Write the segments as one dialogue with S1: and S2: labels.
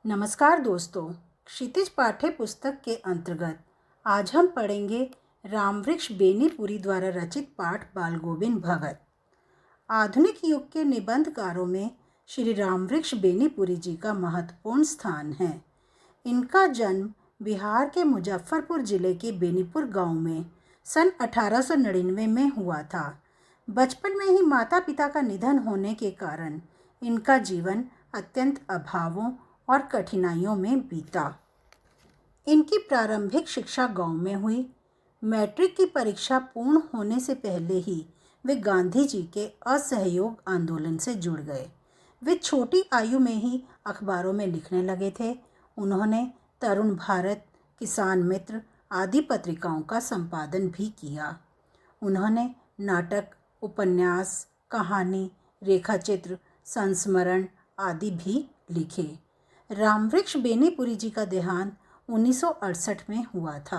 S1: नमस्कार दोस्तों। क्षितिज पाठ्य पुस्तक के अंतर्गत आज हम पढ़ेंगे रामवृक्ष बेनीपुरी द्वारा रचित पाठ बाल गोविंद भगत। आधुनिक युग के निबंधकारों में श्री रामवृक्ष बेनीपुरी जी का महत्वपूर्ण स्थान है। इनका जन्म बिहार के मुजफ्फरपुर जिले के बेनीपुर गांव में सन 1899 में हुआ था। बचपन में ही माता पिता का निधन होने के कारण इनका जीवन अत्यंत अभावों और कठिनाइयों में बीता। इनकी प्रारंभिक शिक्षा गांव में हुई। मैट्रिक की परीक्षा पूर्ण होने से पहले ही वे गांधी जी के असहयोग आंदोलन से जुड़ गए। वे छोटी आयु में ही अखबारों में लिखने लगे थे। उन्होंने तरुण भारत, किसान मित्र आदि पत्रिकाओं का संपादन भी किया। उन्होंने नाटक, उपन्यास, कहानी, रेखाचित्र, संस्मरण आदि भी लिखे। रामवृक्ष बेनीपुरी जी का देहांत 1968 में हुआ था।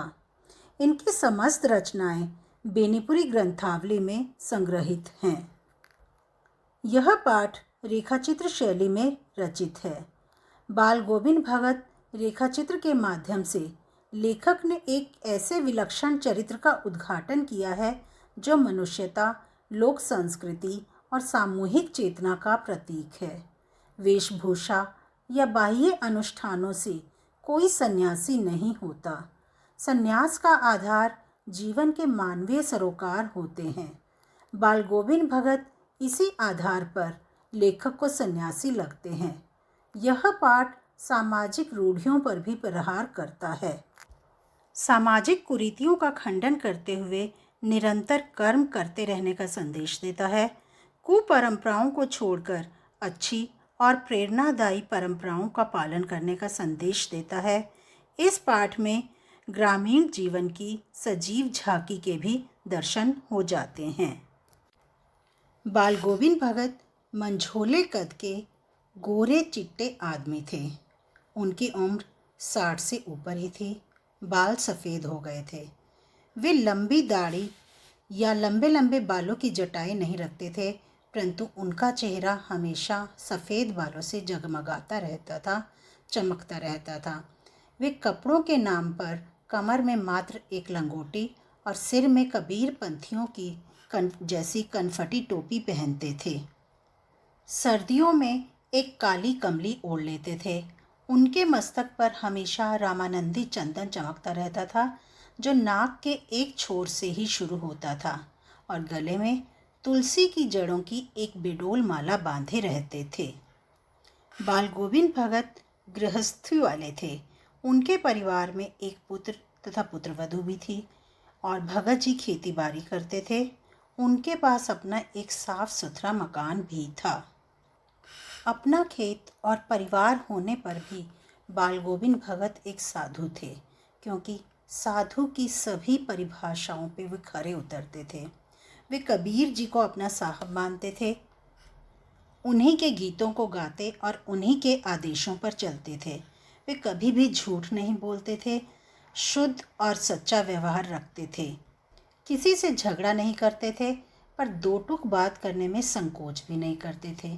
S1: इनकी समस्त रचनाएं बेनीपुरी ग्रंथावली में संग्रहित हैं। यह पाठ रेखाचित्र शैली में रचित है। बाल गोविंद भगत रेखाचित्र के माध्यम से लेखक ने एक ऐसे विलक्षण चरित्र का उद्घाटन किया है जो मनुष्यता, लोक संस्कृति और सामूहिक चेतना का प्रतीक है। वेशभूषा या बाह्य अनुष्ठानों से कोई सन्यासी नहीं होता। सन्यास का आधार जीवन के मानवीय सरोकार होते हैं। बाल गोविंद भगत इसी आधार पर लेखक को सन्यासी लगते हैं। यह पाठ सामाजिक रूढ़ियों पर भी प्रहार करता है। सामाजिक कुरीतियों का खंडन करते हुए निरंतर कर्म करते रहने का संदेश देता है। कुपरंपराओं को छोड़कर अच्छी और प्रेरणादायी परंपराओं का पालन करने का संदेश देता है। इस पाठ में ग्रामीण जीवन की सजीव झांकी के भी दर्शन हो जाते हैं। बाल गोविंद भगत मंझोले कद के गोरे चिट्टे आदमी थे। उनकी उम्र 60 से ऊपर ही थी। बाल सफ़ेद हो गए थे। वे लंबी दाढ़ी या लंबे लंबे बालों की जटाएं नहीं रखते थे, परंतु उनका चेहरा हमेशा सफ़ेद बालों से जगमगाता रहता था, चमकता रहता था। वे कपड़ों के नाम पर कमर में मात्र एक लंगोटी और सिर में कबीर पंथियों की जैसी कनफटी टोपी पहनते थे। सर्दियों में एक काली कमली ओढ़ लेते थे। उनके मस्तक पर हमेशा रामानंदी चंदन चमकता रहता था, जो नाक के एक छोर से ही शुरू होता था, और गले में तुलसी की जड़ों की एक बेडोल माला बांधे रहते थे। बाल गोविंद भगत गृहस्थी वाले थे। उनके परिवार में एक पुत्र तथा पुत्रवधू भी थी और भगत जी खेती बाड़ी करते थे। उनके पास अपना एक साफ सुथरा मकान भी था। अपना खेत और परिवार होने पर भी बाल गोविंद भगत एक साधु थे, क्योंकि साधु की सभी परिभाषाओं पे वे खरे उतरते थे। वे कबीर जी को अपना साहब मानते थे। उन्हीं के गीतों को गाते और उन्हीं के आदेशों पर चलते थे। वे कभी भी झूठ नहीं बोलते थे, शुद्ध और सच्चा व्यवहार रखते थे। किसी से झगड़ा नहीं करते थे, पर दो टूक बात करने में संकोच भी नहीं करते थे।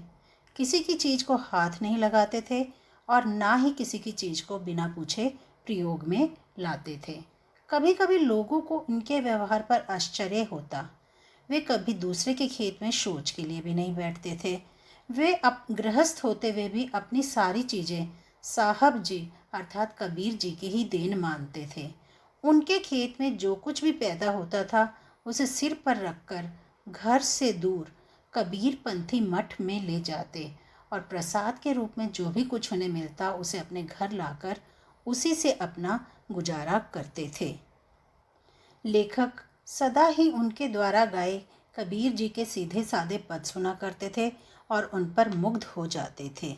S1: किसी की चीज़ को हाथ नहीं लगाते थे और ना ही किसी की चीज़ को बिना पूछे प्रयोग में लाते थे। कभी कभी लोगों को इनके व्यवहार पर आश्चर्य होता। वे कभी दूसरे के खेत में शौच के लिए भी नहीं बैठते थे। वे गृहस्थ होते हुए भी अपनी सारी चीज़ें साहब जी अर्थात कबीर जी की ही देन मानते थे। उनके खेत में जो कुछ भी पैदा होता था उसे सिर पर रखकर घर से दूर कबीर पंथी मठ में ले जाते और प्रसाद के रूप में जो भी कुछ उन्हें मिलता उसे अपने घर लाकर उसी से अपना गुजारा करते थे। लेखक सदा ही उनके द्वारा गाए कबीर जी के सीधे साधे पद सुना करते थे और उन पर मुग्ध हो जाते थे।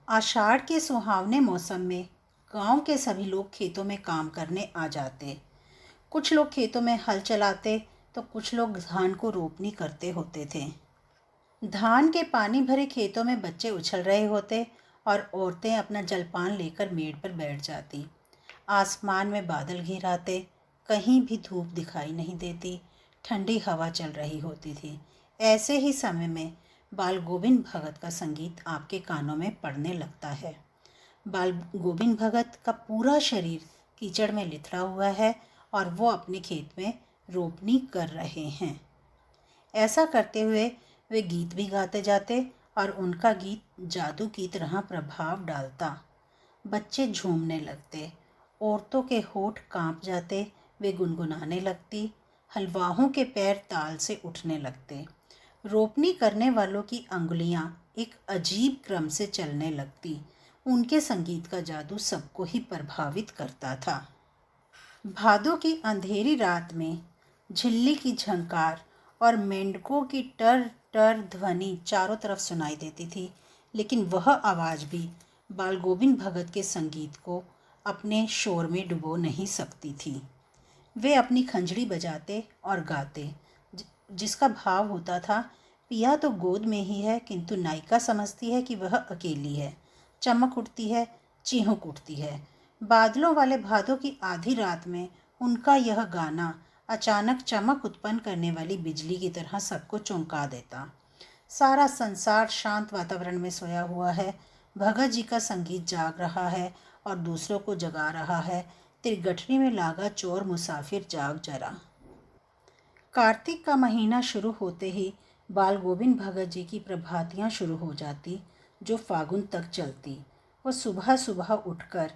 S1: आषाढ़ के सुहावने मौसम में गांव के सभी लोग खेतों में काम करने आ जाते। कुछ लोग खेतों में हल चलाते तो कुछ लोग धान को रोपनी करते होते थे। धान के पानी भरे खेतों में बच्चे उछल रहे होते और औरतें अपना जलपान लेकर मेड़ पर बैठ जाती। आसमान में बादल घिर आते, कहीं भी धूप दिखाई नहीं देती, ठंडी हवा चल रही होती थी। ऐसे ही समय में बाल गोविंद भगत का संगीत आपके कानों में पड़ने लगता है। बाल गोविंद भगत का पूरा शरीर कीचड़ में लिथड़ा हुआ है और वो अपने खेत में रोपनी कर रहे हैं। ऐसा करते हुए वे गीत भी गाते जाते और उनका गीत जादू की तरह प्रभाव डालता। बच्चे झूमने लगते, औरतों के होठ कांप जाते, वे गुनगुनाने लगती, हलवाहों के पैर ताल से उठने लगते, रोपनी करने वालों की अंगुलियां एक अजीब क्रम से चलने लगती। उनके संगीत का जादू सबको ही प्रभावित करता था। भादों की अंधेरी रात में झिल्ली की झंकार और मेंढकों की टर टर ध्वनि चारों तरफ सुनाई देती थी, लेकिन वह आवाज़ भी बाल गोविंद भगत के संगीत को अपने शोर में डुबो नहीं सकती थी। वे अपनी खंजड़ी बजाते और गाते, जिसका भाव होता था, पिया तो गोद में ही है, किंतु नायिका समझती है कि वह अकेली है। चमक उठती है, चीहूक उठती है। बादलों वाले भादों की आधी रात में उनका यह गाना अचानक चमक उत्पन्न करने वाली बिजली की तरह सबको चौंका देता। सारा संसार शांत वातावरण में सोया हुआ है। भगत जी का संगीत जाग रहा है और दूसरों को जगा रहा है। त्रिगठरी में लागा चोर मुसाफिर जाग जरा। कार्तिक का महीना शुरू होते ही बाल गोविंद भगत जी की प्रभातियाँ शुरू हो जाती, जो फागुन तक चलती। वो सुबह सुबह उठकर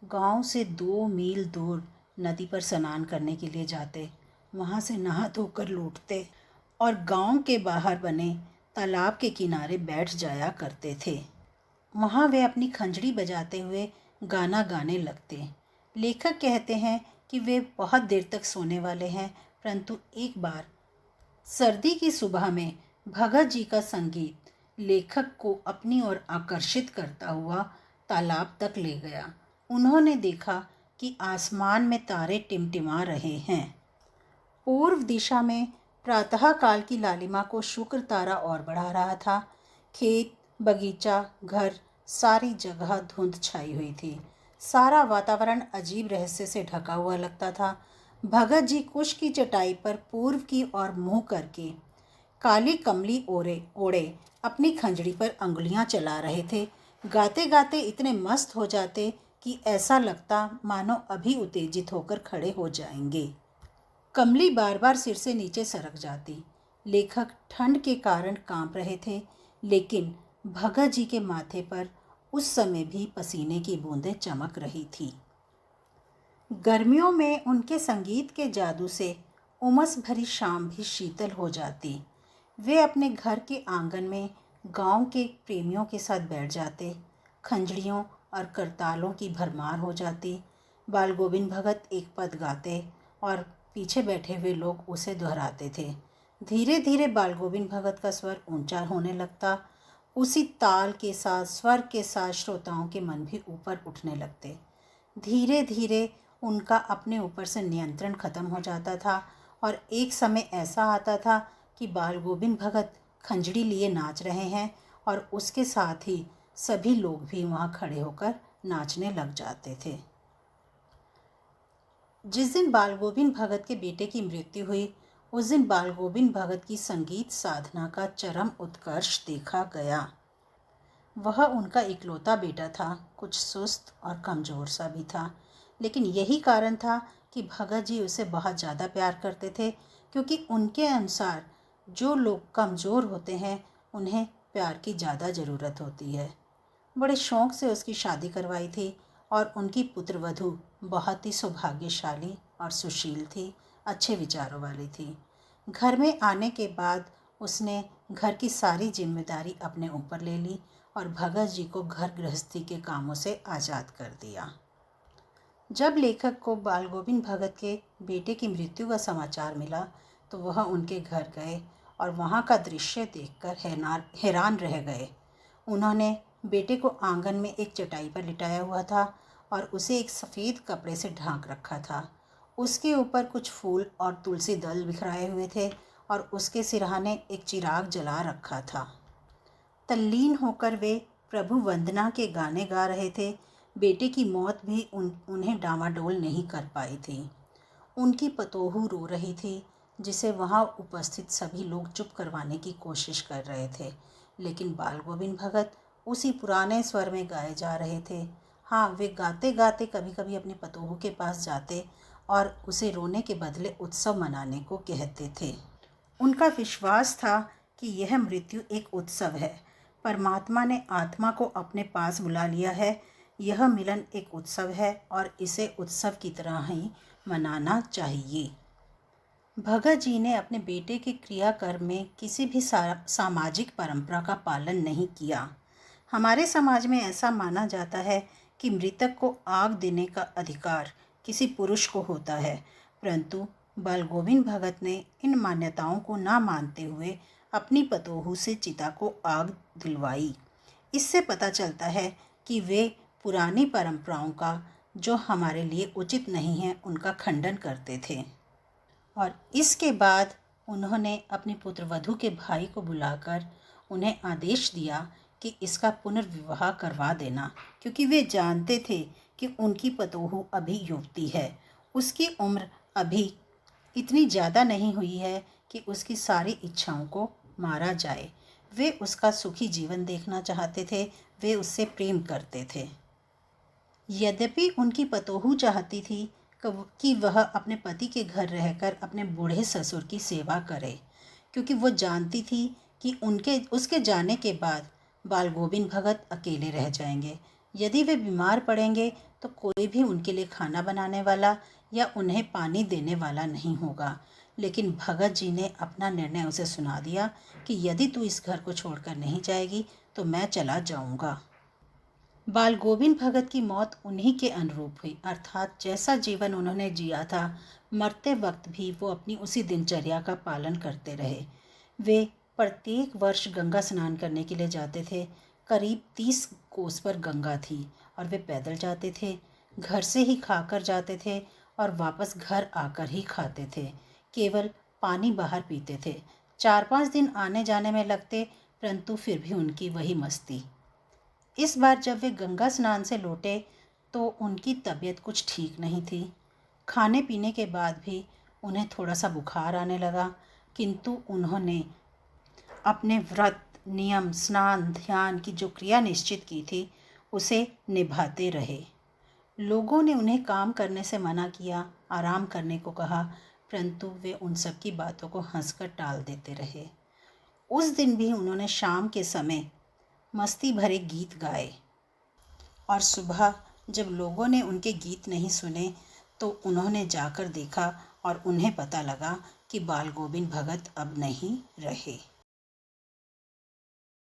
S1: गांव से 2 मील दूर नदी पर स्नान करने के लिए जाते, वहाँ से नहा धोकर लौटते और गांव के बाहर बने तालाब के किनारे बैठ जाया करते थे। वहाँ वे अपनी खंजड़ी बजाते हुए गाना गाने लगते। लेखक कहते हैं कि वे बहुत देर तक सोने वाले हैं, परंतु एक बार सर्दी की सुबह में भगत जी का संगीत लेखक को अपनी ओर आकर्षित करता हुआ तालाब तक ले गया। उन्होंने देखा कि आसमान में तारे टिमटिमा रहे हैं। पूर्व दिशा में प्रातःकाल की लालिमा को शुक्र तारा और बढ़ा रहा था। खेत, बगीचा, घर, सारी जगह धुंध छाई हुई थी। सारा वातावरण अजीब रहस्य से ढका हुआ लगता था। भगत जी कुश की चटाई पर पूर्व की ओर मुंह करके काली कमली ओढ़े अपनी खंजड़ी पर अंगुलियां चला रहे थे। गाते गाते इतने मस्त हो जाते कि ऐसा लगता मानो अभी उत्तेजित होकर खड़े हो जाएंगे। कमली बार बार सिर से नीचे सरक जाती। लेखक ठंड के कारण कांप रहे थे, लेकिन भगत जी के माथे पर उस समय भी पसीने की बूंदें चमक रही थी। गर्मियों में उनके संगीत के जादू से उमस भरी शाम भी शीतल हो जाती। वे अपने घर के आंगन में गांव के प्रेमियों के साथ बैठ जाते। खंजड़ियों और करतालों की भरमार हो जाती। बाल गोविंद भगत एक पद गाते और पीछे बैठे हुए लोग उसे दोहराते थे। धीरे धीरे बाल गोविंद भगत का स्वर ऊंचा होने लगता। उसी ताल के साथ, स्वर के साथ श्रोताओं के मन भी ऊपर उठने लगते। धीरे धीरे उनका अपने ऊपर से नियंत्रण खत्म हो जाता था और एक समय ऐसा आता था कि बाल गोविंद भगत खंजड़ी लिए नाच रहे हैं और उसके साथ ही सभी लोग भी वहाँ खड़े होकर नाचने लग जाते थे। जिस दिन बाल गोविंद भगत के बेटे की मृत्यु हुई, उस दिन बाल गोविंद भगत की संगीत साधना का चरम उत्कर्ष देखा गया। वह उनका इकलौता बेटा था, कुछ सुस्त और कमज़ोर सा भी था, लेकिन यही कारण था कि भगत जी उसे बहुत ज़्यादा प्यार करते थे, क्योंकि उनके अनुसार जो लोग कमज़ोर होते हैं उन्हें प्यार की ज़्यादा ज़रूरत होती है। बड़े शौक़ से उसकी शादी करवाई थी और उनकी पुत्रवधू बहुत ही सौभाग्यशाली और सुशील थी, अच्छे विचारों वाली थी। घर में आने के बाद उसने घर की सारी जिम्मेदारी अपने ऊपर ले ली और भगत जी को घर गृहस्थी के कामों से आज़ाद कर दिया। जब लेखक को बाल गोविंद भगत के बेटे की मृत्यु का समाचार मिला तो वह उनके घर गए और वहाँ का दृश्य देखकर हैरान रह गए। उन्होंने बेटे को आंगन में एक चटाई पर लिटाया हुआ था और उसे एक सफ़ेद कपड़े से ढांक रखा था। उसके ऊपर कुछ फूल और तुलसी दल बिखराए हुए थे और उसके सिरहाने एक चिराग जला रखा था। तल्लीन होकर वे प्रभु वंदना के गाने गा रहे थे। बेटे की मौत भी उन्हें डामाडोल नहीं कर पाई थी। उनकी पतोहू रो रही थी, जिसे वहाँ उपस्थित सभी लोग चुप करवाने की कोशिश कर रहे थे, लेकिन बाल गोविंद भगत उसी पुराने स्वर में गाए जा रहे थे। हाँ, वे गाते गाते कभी कभी अपनी पतोहू के पास जाते और उसे रोने के बदले उत्सव मनाने को कहते थे। उनका विश्वास था कि यह मृत्यु एक उत्सव है। परमात्मा ने आत्मा को अपने पास बुला लिया है। यह मिलन एक उत्सव है और इसे उत्सव की तरह ही मनाना चाहिए। भगत जी ने अपने बेटे के क्रियाकर्म में किसी भी सामाजिक परंपरा का पालन नहीं किया। हमारे समाज में ऐसा माना जाता है कि मृतक को आग देने का अधिकार किसी पुरुष को होता है, परंतु बाल गोविंद भगत ने इन मान्यताओं को ना मानते हुए अपनी पतोहू से चिता को आग दिलवाई। इससे पता चलता है कि वे पुरानी परंपराओं का, जो हमारे लिए उचित नहीं है, उनका खंडन करते थे। और इसके बाद उन्होंने अपने पुत्रवधू के भाई को बुलाकर उन्हें आदेश दिया कि इसका पुनर्विवाह करवा देना, क्योंकि वे जानते थे कि उनकी पतोहू अभी युवती है। उसकी उम्र अभी इतनी ज़्यादा नहीं हुई है कि उसकी सारी इच्छाओं को मारा जाए। वे उसका सुखी जीवन देखना चाहते थे, वे उससे प्रेम करते थे। यद्यपि उनकी पतोहू चाहती थी कि वह अपने पति के घर रहकर अपने बूढ़े ससुर की सेवा करे, क्योंकि वो जानती थी कि उसके जाने के बाद बाल गोविंद भगत अकेले रह जाएंगे। यदि वे बीमार पड़ेंगे तो कोई भी उनके लिए खाना बनाने वाला या उन्हें पानी देने वाला नहीं होगा। लेकिन भगत जी ने अपना निर्णय उसे सुना दिया कि यदि तू इस घर को छोड़कर नहीं जाएगी तो मैं चला जाऊंगा। बाल गोविंद भगत की मौत उन्हीं के अनुरूप हुई, अर्थात जैसा जीवन उन्होंने जिया था, मरते वक्त भी वो अपनी उसी दिनचर्या का पालन करते रहे। वे प्रत्येक वर्ष गंगा स्नान करने के लिए जाते थे। करीब 30 कोस पर गंगा थी और वे पैदल जाते थे। घर से ही खाकर जाते थे और वापस घर आकर ही खाते थे। केवल पानी बाहर पीते थे। 4-5 दिन आने जाने में लगते, परंतु फिर भी उनकी वही मस्ती। इस बार जब वे गंगा स्नान से लौटे तो उनकी तबीयत कुछ ठीक नहीं थी। खाने पीने के बाद भी उन्हें थोड़ा सा बुखार आने लगा, किंतु उन्होंने अपने व्रत, नियम, स्नान, ध्यान की जो क्रिया निश्चित की थी उसे निभाते रहे। लोगों ने उन्हें काम करने से मना किया, आराम करने को कहा, परंतु वे उन सब की बातों को हंसकर टाल देते रहे। उस दिन भी उन्होंने शाम के समय मस्ती भरे गीत गाए और सुबह जब लोगों ने उनके गीत नहीं सुने तो उन्होंने जाकर देखा और उन्हें पता लगा कि बाल गोविंद भगत अब नहीं रहे।